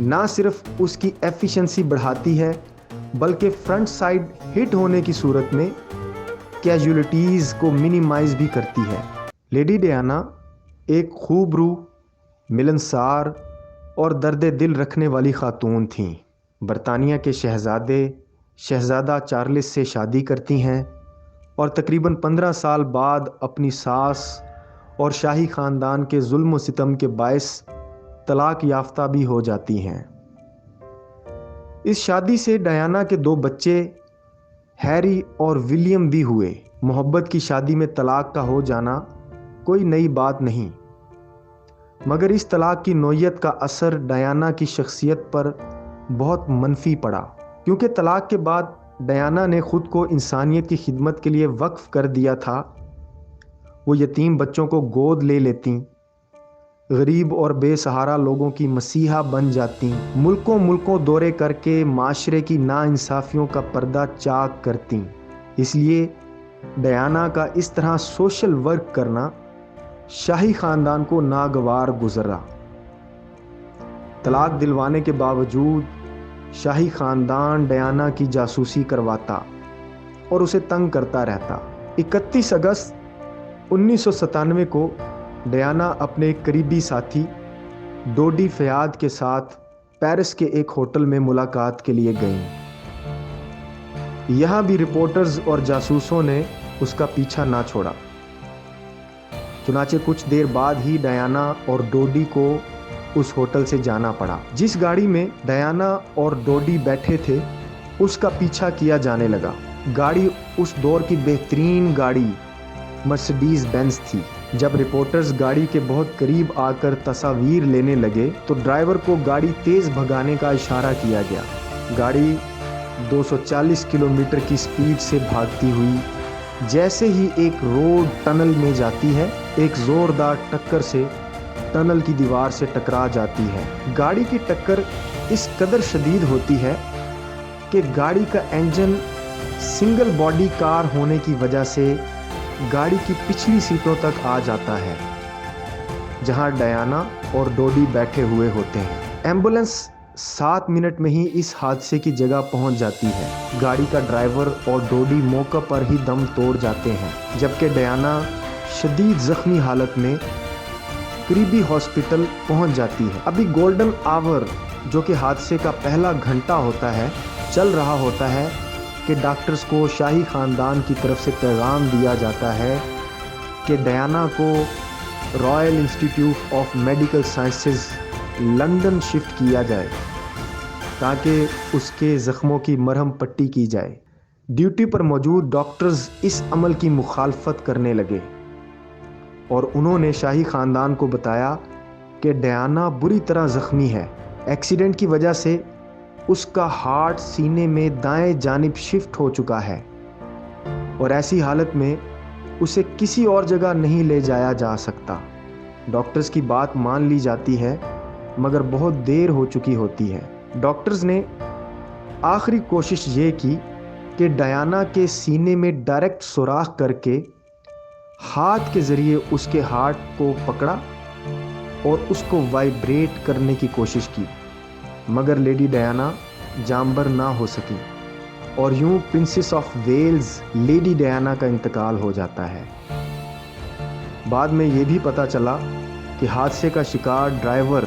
نہ صرف اس کی ایفیشنسی بڑھاتی ہے بلکہ فرنٹ سائڈ ہٹ ہونے کی صورت میں کیجولیٹیز کو منیمائز بھی کرتی ہے۔ لیڈی ڈیانا ایک خوب روح، ملنسار اور درد دل رکھنے والی خاتون تھیں۔ برطانیہ کے شہزادہ چارلس سے شادی کرتی ہیں اور تقریباً 15 سال بعد اپنی ساس اور شاہی خاندان کے ظلم و ستم کے باعث طلاق یافتہ بھی ہو جاتی ہیں۔ اس شادی سے ڈیانا کے 2 بچے ہیری اور ولیم بھی ہوئے۔ محبت کی شادی میں طلاق کا ہو جانا کوئی نئی بات نہیں، مگر اس طلاق کی نوعیت کا اثر ڈیانا کی شخصیت پر بہت منفی پڑا، کیونکہ طلاق کے بعد ڈیانا نے خود کو انسانیت کی خدمت کے لیے وقف کر دیا تھا۔ وہ یتیم بچوں کو گود لے لیتیں، غریب اور بے سہارا لوگوں کی مسیحا بن جاتیں، ملکوں دورے کر کے معاشرے کی ناانصافیوں کا پردہ چاک کرتیں۔ اس لیے ڈیانا کا اس طرح سوشل ورک کرنا شاہی خاندان کو ناگوار گزرا۔ طلاق دلوانے کے باوجود شاہی خاندان ڈیانا کی جاسوسی کرواتا اور اسے تنگ کرتا رہتا۔ 31 اگست 1997 کو ڈیانا اپنے ایک قریبی ساتھی ڈوڈی فیاد کے ساتھ پیرس کے ایک ہوٹل میں ملاقات کے لیے گئیں۔ یہاں بھی رپورٹرز اور جاسوسوں نے اس کا پیچھا نہ چھوڑا۔ چنانچہ کچھ دیر بعد ہی ڈیانا اور ڈوڈی کو اس ہوٹل سے جانا پڑا۔ جس گاڑی میں ڈیانا اور ڈوڈی بیٹھے تھے اس کا پیچھا کیا جانے لگا۔ گاڑی اس دور کی بہترین گاڑی مرسڈیز بینز تھی۔ جب رپورٹرز گاڑی کے بہت قریب آ کر تصاویر لینے لگے تو ڈرائیور کو گاڑی تیز بھگانے کا اشارہ کیا گیا۔ گاڑی 240 کلومیٹر کی سپیڈ سے بھاگتی ہوئی جیسے ہی ایک روڈ ٹنل میں جاتی ہے، ایک زوردار ٹکر سے ٹنل کی دیوار سے ٹکرا جاتی ہے۔ گاڑی کی ٹکر اس قدر شدید ہوتی ہے کہ گاڑی کا انجن سنگل باڈی کار ہونے کی وجہ سے گاڑی کی پچھلی سیٹوں تک آ جاتا ہے، جہاں ڈیانا اور ڈوڈی بیٹھے ہوئے ہوتے ہیں۔ ایمبولینس 7 منٹ میں ہی اس حادثے کی جگہ پہنچ جاتی ہے۔ گاڑی کا ڈرائیور اور ڈوڈی موقع پر ہی دم توڑ جاتے ہیں، جبکہ ڈیانا شدید زخمی حالت میں قریبی ہاسپٹل پہنچ جاتی ہے۔ ابھی گولڈن آور، جو کہ حادثے کا پہلا گھنٹہ ہوتا ہے، چل رہا ہوتا ہے کہ ڈاکٹرز کو شاہی خاندان کی طرف سے پیغام دیا جاتا ہے کہ ڈیانا کو Royal institute of medical sciences London shift کیا جائے تاکہ اس کے زخموں کی مرہم پٹی کی جائے۔ ڈیوٹی پر موجود ڈاکٹرز اس عمل کی مخالفت کرنے لگے اور انہوں نے شاہی خاندان کو بتایا کہ ڈیانا بری طرح زخمی ہے۔ ایکسیڈنٹ کی وجہ سے اس کا ہارٹ سینے میں دائیں جانب شفٹ ہو چکا ہے اور ایسی حالت میں اسے کسی اور جگہ نہیں لے جایا جا سکتا۔ ڈاکٹرز کی بات مان لی جاتی ہے مگر بہت دیر ہو چکی ہوتی ہے۔ ڈاکٹرز نے آخری کوشش یہ کی کہ ڈیانا کے سینے میں ڈائریکٹ سوراخ کر کے ہاتھ کے ذریعے اس کے ہارٹ کو پکڑا اور اس کو وائبریٹ کرنے کی کوشش کی، مگر لیڈی ڈیانا جانبر نہ ہو سکی اور یوں princess of Wales Lady Diana کا انتقال ہو جاتا ہے۔ بعد میں یہ بھی پتہ چلا کہ حادثے کا شکار ڈرائیور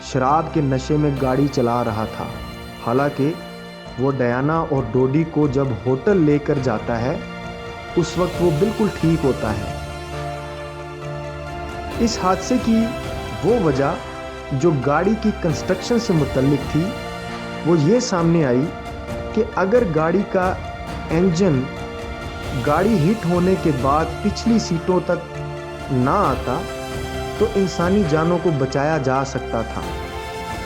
شراب کے نشے میں گاڑی چلا رہا تھا، حالانکہ وہ ڈیانا اور ڈوڈی کو جب ہوٹل لے کر جاتا ہے اس وقت وہ بالکل ٹھیک ہوتا ہے۔ اس حادثے کی وہ وجہ جو گاڑی کی کنسٹرکشن سے متعلق تھی وہ یہ سامنے آئی کہ اگر گاڑی کا انجن گاڑی ہٹ ہونے کے بعد پچھلی سیٹوں تک نہ آتا تو انسانی جانوں کو بچایا جا سکتا تھا۔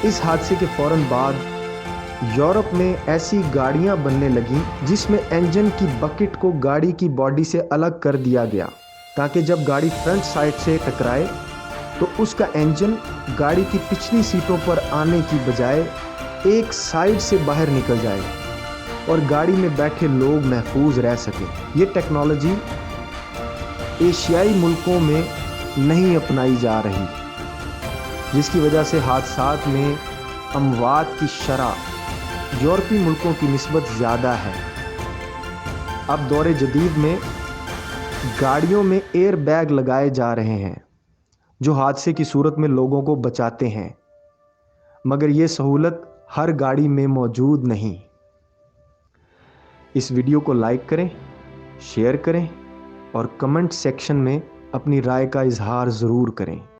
اس حادثے کے فوراً بعد یورپ میں ایسی گاڑیاں بننے لگیں جس میں انجن کی بکٹ کو گاڑی کی باڈی سے الگ کر دیا گیا تاکہ جب گاڑی فرنٹ سائڈ سے ٹکرائے تو اس کا انجن گاڑی کی پچھلی سیٹوں پر آنے کی بجائے ایک سائڈ سے باہر نکل جائے اور گاڑی میں بیٹھے لوگ محفوظ رہ سکیں۔ یہ ٹیکنالوجی ایشیائی ملکوں میں نہیں اپنائی جا رہی، جس کی وجہ سے حادثات میں اموات کی شرح یورپی ملکوں کی نسبت زیادہ ہے۔ اب دور جدید میں گاڑیوں میں ایئر بیگ لگائے جا رہے ہیں جو حادثے کی صورت میں لوگوں کو بچاتے ہیں، مگر یہ سہولت ہر گاڑی میں موجود نہیں۔ اس ویڈیو کو لائک کریں، شیئر کریں اور کمنٹ سیکشن میں اپنی رائے کا اظہار ضرور کریں۔